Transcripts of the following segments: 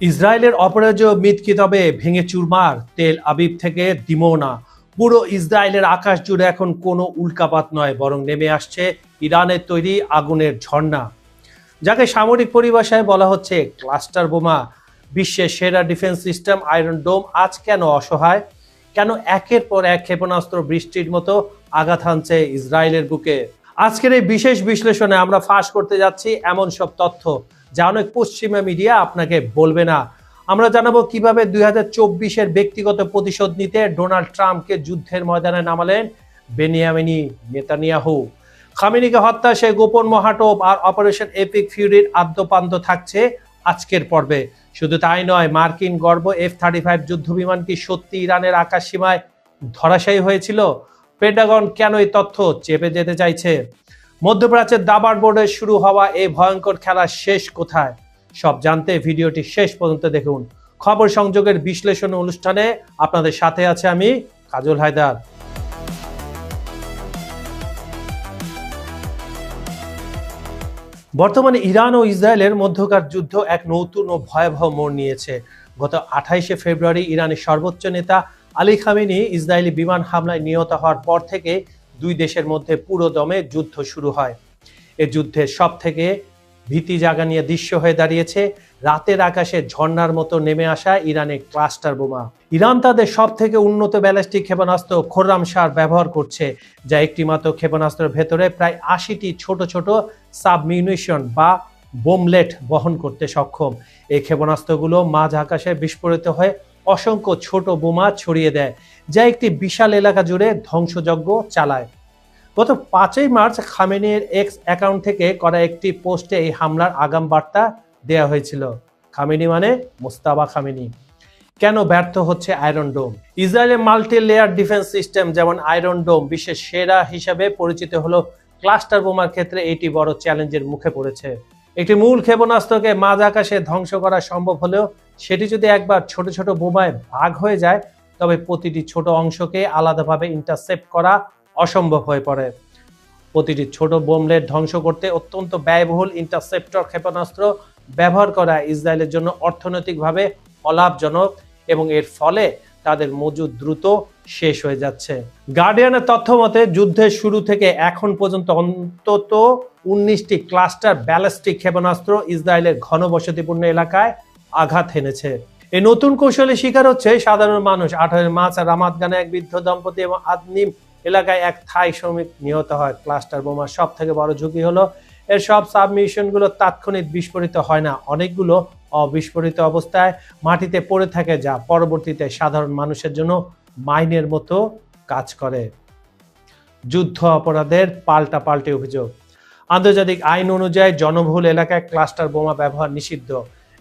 ইসরায়েলের অপরাজয় মিথকি তবে ভেঙে চুরমার তেল আবিব থেকে দিমোনা। পুরো ইসরায়েলের আকাশ জুড়ে এখন কোনো উল্কাপাত নয়, বরং নেমে আসছে ইরানের তৈরি আগুনের ঝর্ণা, যাকে সামরিক পরিভাষায় বলা হচ্ছে ক্লাস্টার বোমা। বিশ্বের সেরা ডিফেন্স সিস্টেম আয়রন ডোম আজ কেন অসহায়? কেন একের পর এক ক্ষেপণাস্ত্র বৃষ্টির মতো আঘাত হানছে ইসরায়েলের বুকে? আজকের এই বিশেষ বিশ্লেষণে আমরা ফাঁস করতে যাচ্ছি এমন সব তথ্য যা অনেক পশ্চিমা মিডিয়া আপনাকে বলবে না। আমরা জানাবো কিভাবে 2024-এর ব্যক্তিগত প্রতিশোধ নিতে ডোনাল্ড ট্রাম্পকে যুদ্ধের ময়দানে নামালেন বেনিয়ামিন নেতানিয়াহু। খামেনিকে হত্যা সেই গোপন মহাটোপ আর অপারেশন এপিক ফিউরির আদ্যপান্ত থাকছে আজকের পর্বে। শুধু তাই নয়, মার্কিন গর্ব F-35 যুদ্ধ বিমান কি সত্যি ইরানের আকাশ সীমায় ধরাশায়ী হয়েছিল? পেন্টাগন কেন এই তথ্য চেপে যেতে চাইছে? মধ্যপ্রাচ্যের দাবার বোর্ডে শুরু হওয়া এই ভয়ঙ্কর খেলার শেষ কোথায়? সব জানতে ভিডিওটি শেষ পর্যন্ত দেখুন। খবর সংযোগের বিশ্লেষণ অনুষ্ঠানে আপনাদের সাথে আছে আমি কাজল হায়দার। বর্তমানে ইরান ও ইসরায়েলের মধ্যকার যুদ্ধ এক নতুন ও ভয়াবহ মোড় নিয়েছে। গত 28শে ফেব্রুয়ারি ইরানের সর্বোচ্চ নেতা আলী খামেনি ইসরায়েলি বিমান হামলায় নিহত হওয়ার পর থেকে দুই দেশের মধ্যে পুরো দমে যুদ্ধ শুরু হয়। এ যুদ্ধের সব থেকে ভীতি জাগানিয়া দৃশ্য হয়ে দাঁড়িয়েছে রাতের আকাশে ঝর্ণার মতো নেমে আসা ইরানের ক্লাস্টার বোমা। ইরান তাদের সব থেকে উন্নত ব্যালিস্টিক ক্ষেপণাস্ত্র খোররামশার ব্যবহার করছে, যা একটি মাত্র ক্ষেপণাস্ত্রের ভেতরে প্রায় 80টি ছোট ছোট সাবমিউনিশন বা বোমলেট বহন করতে সক্ষম। এই ক্ষেপণাস্ত্রগুলো মাঝ আকাশে বিস্ফোরিত হয়ে অসংখ্য ছোট বোমা ছড়িয়ে দেয়, যা একটি বিশাল এলাকা জুড়ে ধ্বংসযজ্ঞ চালায়। গত 5ই মার্চ খামেনির এক্স অ্যাকাউন্ট থেকে করা একটি পোস্টে এই হামলার আগাম বার্তা দেওয়া হয়েছিল। খামেনি মানে মোস্তাবা খামেনি। কেন ব্যর্থ হচ্ছে আয়রন ডোম? ইসরায়েলের মাল্টি লেয়ার ডিফেন্স সিস্টেম যেমন আয়রন ডোম বিশ্বের সেরা হিসাবে পরিচিত হলো, ক্লাস্টার বোমার ক্ষেত্রে এটি বড় চ্যালেঞ্জের মুখে পড়েছে। একটি মূল ক্ষেপণাস্ত্রকে মাঝ আকাশে ধ্বংস করা সম্ভব হলেও সেটি যদি একবার ছোট ছোট বোমায় ভাগ হয়ে যায়, তবে প্রতিটি ছোট অংশকে আলাদাভাবে ইন্টারসেপ্ট করা অসম্ভব হয়ে পড়ে। প্রতিটি ছোট বোমলেট ধ্বংস করতে অত্যন্ত ব্যয়বহুল ইন্টারসেপ্টর ক্ষেপণাস্ত্র ব্যবহার করা ইসরায়েলের জন্য অর্থনৈতিকভাবে অলাভজনক, এবং এর ফলে তাদের মজুদ দ্রুত শেষ হয়ে যাচ্ছে। গার্ডিয়ানের তথ্য মতে যুদ্ধের শুরু থেকে এখন পর্যন্ত অন্তত 19টি ক্লাস্টার ব্যালিস্টিক ক্ষেপণাস্ত্র ইসরায়েলের ঘনবসতিপূর্ণ এলাকায় আঘাত হেনেছে। এই নতুন কৌশলে শিকার হচ্ছে সাধারণ মানুষ। 18 মার্চ রামাত গানে এক বৃদ্ধ দম্পতি এবং আদনিম এলাকায় এক থাই শ্রমিক নিহত হয়। ক্লাস্টার বোমার সব থেকে বড় ঝুঁকি হলো এর সব সাবমিশনগুলো তাৎক্ষণিক বিস্ফোরিত হয় না, অনেকগুলো অবিস্ফোরিত অবস্থায় মাটিতে পড়ে থাকে, যা পরবর্তীতে সাধারণ মানুষের জন্য মাইনের মতো কাজ করে। যুদ্ধ অপরাধের পাল্টাপাল্টি অভিযোগ। আন্তর্জাতিক আইন অনুযায়ী জনবহুল এলাকায় ক্লাস্টার বোমা ব্যবহার নিষিদ্ধ।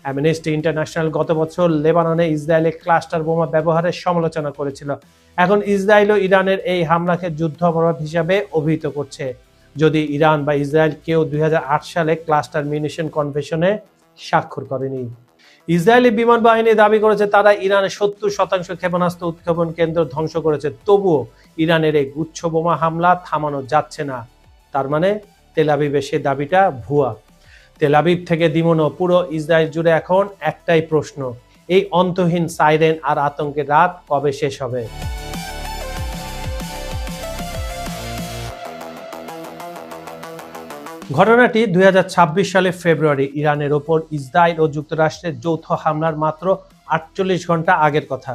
অ্যামনেস্টি ইন্টারন্যাশনাল গত বছর লেবাননে ইসরায়েলে ক্লাস্টার বোমা ব্যবহারের সমালোচনা করেছিল। এখন ইসরায়েল ও ইরানের এই হামলাকে যুদ্ধ অপরাধ হিসাবে অভিহিত করছে, যদি ইরান বা ইসরায়েল কেউ 2008 সালে ক্লাস্টার মিউনিশন কনভেনশনে স্বাক্ষর করেনি। ইসরায়েলি বিমান বাহিনী দাবি করেছে তারা ইরানের 70% ক্ষেপণাস্ত্র উৎক্ষেপণ কেন্দ্র ধ্বংস করেছে। তবুও ইরানের এই গুচ্ছ বোমা হামলা থামানো যাচ্ছে না। তার মানে তেল আবিবের সে দাবিটা ভুয়া। তেল আবিব থেকে দিমোনা পুরো ইসরায়েল জুড়ে এখন একটাই প্রশ্ন, এই অন্তহীন সাইরেন আর আতঙ্কের রাত কবে শেষ হবে? ঘটনাটি 2026 সালের ফেব্রুয়ারি ইরানের ওপর ইসরায়েল ও যুক্তরাষ্ট্রের যৌথ হামলার মাত্র 48 ঘন্টা আগের কথা।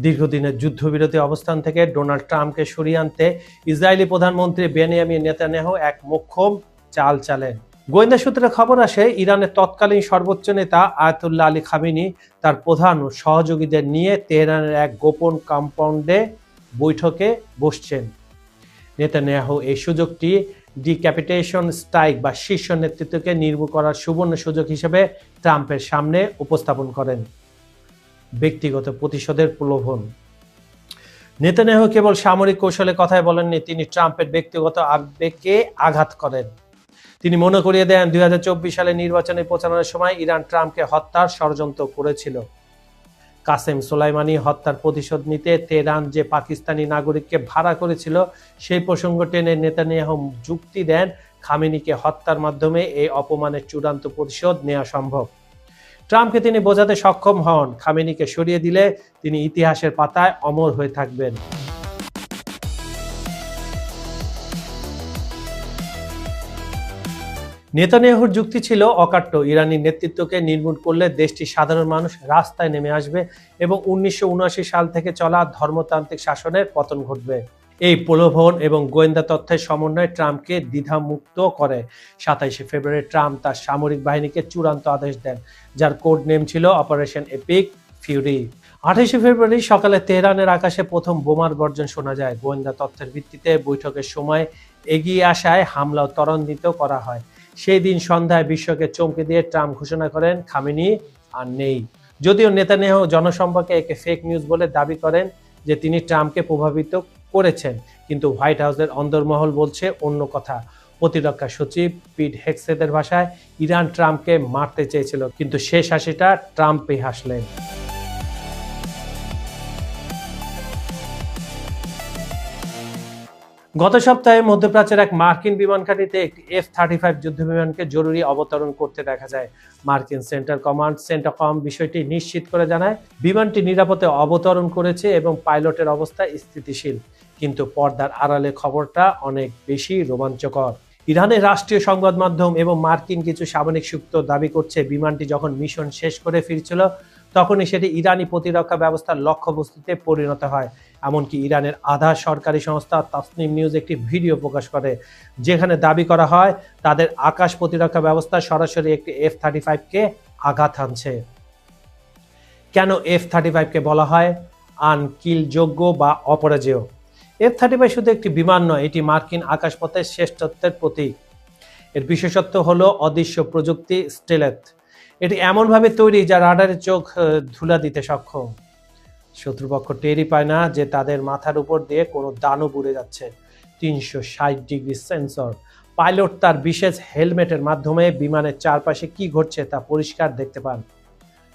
দীর্ঘদিনের যুদ্ধবিরতি অবস্থান থেকে ডোনাল্ড ট্রাম্পকে সরিয়ে আনতে ইসরায়েলি প্রধানমন্ত্রী বেনিয়ামিন নেতানিয়াহু এক মোক্ষম চাল চালেন। গোয়েন্দা সূত্রে খবর আসে, ইরানের তৎকালীন সর্বোচ্চ নেতা আয়াতুল্লাহ আলী খামেনি তার প্রধান ও সহযোগীদের নিয়ে তেহরানের এক গোপন কম্পাউন্ডে বৈঠকে বসছেন। নেতানিয়াহু এই সুযোগটি ডিক্যাপিটেশন স্ট্রাইক বা শীর্ষ নেতৃত্বকে নির্মূল করার সুবর্ণ সুযোগ হিসেবে ট্রাম্পের সামনে উপস্থাপন করেন। ব্যক্তিগত প্রতিশোধের প্রলোভন। নেতানিয়াহু কেবল সামরিক কৌশলে কথাই বলেননি, তিনি ট্রাম্পের ব্যক্তিগত আবেগকে আঘাত করেন। তিনি মনে করিয়ে দেন 2024 সালে নির্বাচনে প্রচারণার সময় ইরান ট্রাম্পকে হত্যার ষড়যন্ত্র করেছিল। কাসেম সোলাইমানি হত্যার প্রতিশোধ নিতে তেহরান যে পাকিস্তানি নাগরিককে ভাড়া করেছিল সেই প্রসঙ্গ টেনে নেতানিয়াহু যুক্তি দেন খামেনিকে হত্যার মাধ্যমে এই অপমানের চূড়ান্ত প্রতিশোধ নেওয়া সম্ভব। ট্রাম্পকে তিনি বোঝাতে সক্ষম হন খামেনিকে সরিয়ে দিলে তিনি ইতিহাসের পাতায় অমর হয়ে থাকবেন। নেতানিয়াহুর যুক্তি ছিল অকাট্য, ইরানি নেতৃত্বকে নির্মূল করলে দেশটির সাধারণ মানুষ রাস্তায় নেমে আসবে এবং 1979 সাল থেকে চলা ধর্মতান্ত্রিক শাসনের পতন ঘটবে। এই প্রলোভন এবং গোয়েন্দা তথ্যের সমন্বয়ে ট্রাম্পকে দ্বিধামুক্ত করে 27 ফেব্রুয়ারি ট্রাম্প তার সামরিক বাহিনীকে চূড়ান্ত আদেশ দেন, যার কোড নেম ছিল অপারেশন এপিক ফিউরি। 28 ফেব্রুয়ারি সকালে তেহরানের আকাশে প্রথম বোমার গর্জন শোনা যায়। গোয়েন্দা তথ্যের ভিত্তিতে বৈঠকের সময় এগিয়ে আসায় হামলাও ত্বরান্বিত করা হয়। সেই দিন সন্ধ্যায় বিশ্বকে চমকে দিয়ে ট্রাম্প ঘোষণা করেন খামেনি আর নেই। যদিও নেতানিয়াহু জনসম্পর্কে একে ফেক নিউজ বলে দাবি করেন যে তিনি ট্রাম্পকে প্রভাবিত করেছেন, কিন্তু হোয়াইট হাউসের অন্দরমহল বলছে অন্য কথা। প্রতিরক্ষা সচিব পিট হেগসেথের ভাষায়, ইরান ট্রাম্পকে মারতে চেয়েছিল, কিন্তু শেষ হাসিটা ট্রাম্পই হাসলেন। গত সপ্তাহে মধ্যপ্রাচ্যের এক মার্কিন বিমান ঘাঁটিতে একটি F-35 যুদ্ধবিমানকে জরুরি অবতরণ করতে দেখা যায়। মার্কিন সেন্ট্রাল কমান্ড সেন্টাকম বিষয়টি নিশ্চিত করে জানায় বিমানটি নিরাপদে অবতরণ করেছে এবং পাইলটের অবস্থা স্থিতিশীল। কিন্তু পর্দার আড়ালে খবরটা অনেক বেশি রোমাঞ্চকর। ইরানের রাষ্ট্রীয় সংবাদ মাধ্যম এবং মার্কিন কিছু সামরিক সূত্র দাবি করছে বিমানটি যখন মিশন শেষ করে ফিরছিল তখনই সেটি ইরানি প্রতিরক্ষা ব্যবস্থার লক্ষ্যবস্তুতে পরিণত হয়। এমনকি ইরানের আধা সরকারি সংস্থা তাসনিম নিউজ একটি ভিডিও প্রকাশ করে যেখানে দাবি করা হয় তাদের আকাশ প্রতিরক্ষা ব্যবস্থা সরাসরি একটি F-35কে আঘাত হানছে। কেন F-35কে বলা হয় আনকিলযোগ্য বা অপরাজেয়? F-35 শুধু একটি বিমান নয়, এটি মার্কিন আকাশপথের শ্রেষ্ঠত্বের প্রতীক। এর বিশেষত্ব হলো অদৃশ্য প্রযুক্তি স্টেলেথ। এটি এমনভাবে তৈরি যা রাডারের চোখ ধুলা দিতে সক্ষম। শত্রুপক্ষ টেরই পায় না যে তাদের মাথার উপর দিয়ে কোনো দানব উড়ে যাচ্ছে। 360 ডিগ্রি সেন্সর, পাইলট তার বিশেষ হেলমেটের মাধ্যমে বিমানের চারপাশে কি ঘটছে তা পরিষ্কার দেখতে পান।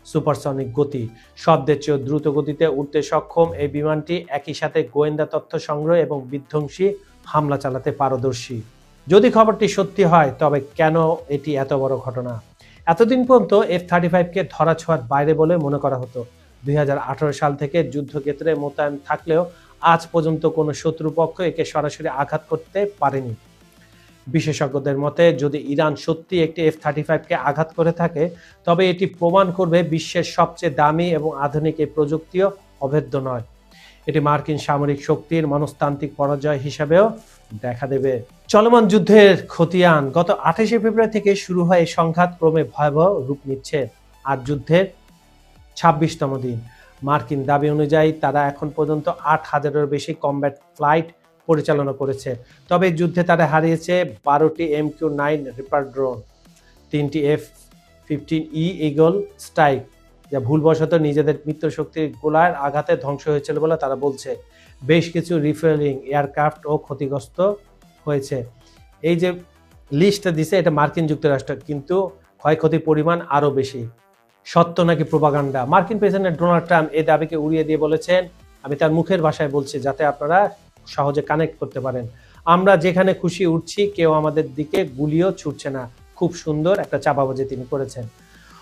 সুপারসনিক গতি, শব্দের চেয়ে দ্রুত গতিতে উঠতে সক্ষম এই বিমানটি একই সাথে গোয়েন্দা তথ্য সংগ্রহ এবং বিধ্বংসী হামলা চালাতে পারদর্শী। যদি খবরটি সত্যি হয় তবে কেন এটি এত বড় ঘটনা? এতদিন পর্যন্ত F-35কে ধরাছোঁয়ার বাইরে বলে মনে করা হতো। 2018 সাল থেকে যুদ্ধক্ষেত্রে মোতায়েন থাকলেও আজ পর্যন্ত কোনো শত্রুপক্ষ একে সরাসরি আঘাত করতে পারেনি। বিশেষজ্ঞদের মতে যদি ইরান সত্যি একটি F-35কে আঘাত করে থাকে তবে এটি প্রমাণ করবে বিশ্বের সবচেয়ে দামি এবং আধুনিক এই প্রযুক্তিও অভেদ্য নয়। এটি মার্কিন সামরিক শক্তির মনস্তান্ত্রিক পরাজয় হিসাবেও দেখা দেবে। চলমান যুদ্ধের খতিয়ান, গত 28 ফেব্রুয়ারি থেকে শুরু হয় এই সংঘাত ক্রমে ভয়াবহ রূপ নিচ্ছে। আর যুদ্ধের 26তম দিন। মার্কিন দাবি অনুযায়ী তারা এখন পর্যন্ত 8,000-এর বেশি কমব্যাট ফ্লাইট পরিচালনা করেছে। তবে যুদ্ধে তারা হারিয়েছে 12টি MQ-9 রিপার ড্রোন, 3টি F-15E ইগল স্ট্রাইক, যা ভুলবশত নিজেদের মিত্রশক্তির গোলার আঘাতে ধ্বংস হয়েছিল বলে তারা বলছে। বেশ কিছু রিফুয়েলিং এয়ারক্রাফট ও ক্ষতিগ্রস্ত হয়েছে। এই যে লিস্টটা দিছে এটা মার্কিন যুক্তরাষ্ট্র, কিন্তু ক্ষয়ক্ষতির পরিমাণ আরও বেশি। সত্য নাকি প্রোপাগান্ডা? মার্কিন প্রেসিডেন্ট ডোনাল্ড ট্রাম্প এই দাবিকে উড়িয়ে দিয়ে বলেছেন, আমি তার মুখের ভাষায় বলছি যাতে আপনারা সহজে কানেক্ট করতে পারেন, আমরা যেখানে খুশি উঠছি, কেউ আমাদের দিকে গুলিও ছুটছে না। খুব সুন্দর একটা চাপাবাজি তিনি করেছেন।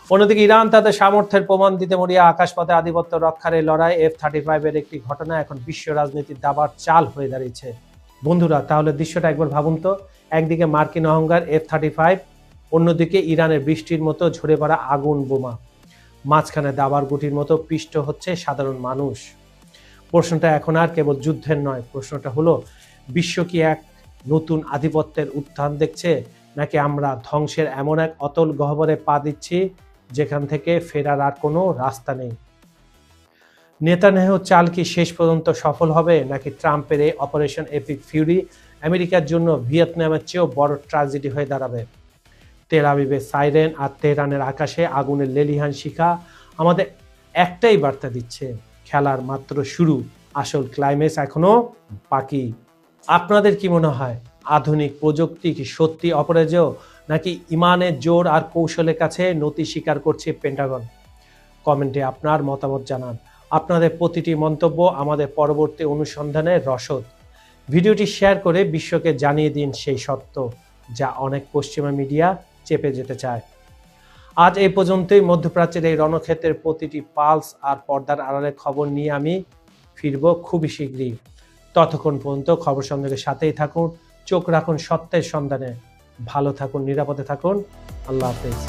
অন্যদিকে ইরান তাদের সামর্থ্যের প্রমাণ দিতে মরিয়া আকাশপথে আধিপত্য রক্ষার এই লড়াই F-35-এর একটি ঘটনা এখন বিশ্ব রাজনীতির দাবার চাল হয়ে দাঁড়িয়েছে। বন্ধুরা, তাহলে দৃশ্যটা একবার ভাবুন তো। একদিকে মার্কিন অহংকার F-35, অন্যদিকে ইরানের বৃষ্টির মতো ঝরে পড়া আগুন বোমা, মাঝখানে দাবার গুটির মতো পিষ্ট হচ্ছে সাধারণ মানুষ। প্রশ্নটা এখন আর কেবল যুদ্ধের নয়, প্রশ্নটা হলো বিশ্ব কি এক নতুন আধিপত্যের উত্থান দেখছে, নাকি আমরা ধ্বংসের এমন এক অতল গহ্বরে পা দিচ্ছি যেখান থেকে ফেরার আর কোনো রাস্তা নেই? নেতানিয়াহুর চাল কি শেষ পর্যন্ত সফল হবে, নাকি ট্রাম্পের এই অপারেশন এপিক ফিউরি আমেরিকার জন্য ভিয়েতনামের চেয়েও বড় ট্র্যাজেডি হয়ে দাঁড়াবে? তেল আবিবের সাইরেন আর তেহরানের আকাশে আগুনের লেলিহান শিখা আমাদের একটাই বার্তা দিচ্ছে, খেলার মাত্র শুরু, আসল ক্লাইম্যাক্স এখনো বাকি। আপনাদের কি মনে হয়, আধুনিক প্রযুক্তি কি সত্যি অপরাজেয়, নাকি ইমানের জোর আর কৌশলের কাছে নতি স্বীকার করছে পেন্টাগন? কমেন্টে আপনার মতামত জানান। আপনাদের প্রতিটি মন্তব্য আমাদের পরবর্তী অনুসন্ধানের রসদ। ভিডিওটি শেয়ার করে বিশ্বকে জানিয়ে দিন সেই সত্য যা অনেক পশ্চিমা মিডিয়া চেপে যেতে চায়। আজ এই পর্যন্তই। মধ্যপ্রাচ্যের এই রণক্ষেত্রের প্রতিটি পালস আর পর্দার আড়ালের খবর নিয়ে আমি ফিরব খুবই শীঘ্রই। ততক্ষণ পর্যন্ত খবর সংযোগের সাথেই থাকুন, চোখ রাখুন সত্যের সন্ধানে। ভালো থাকুন, নিরাপদে থাকুন। আল্লাহ হাফেজ।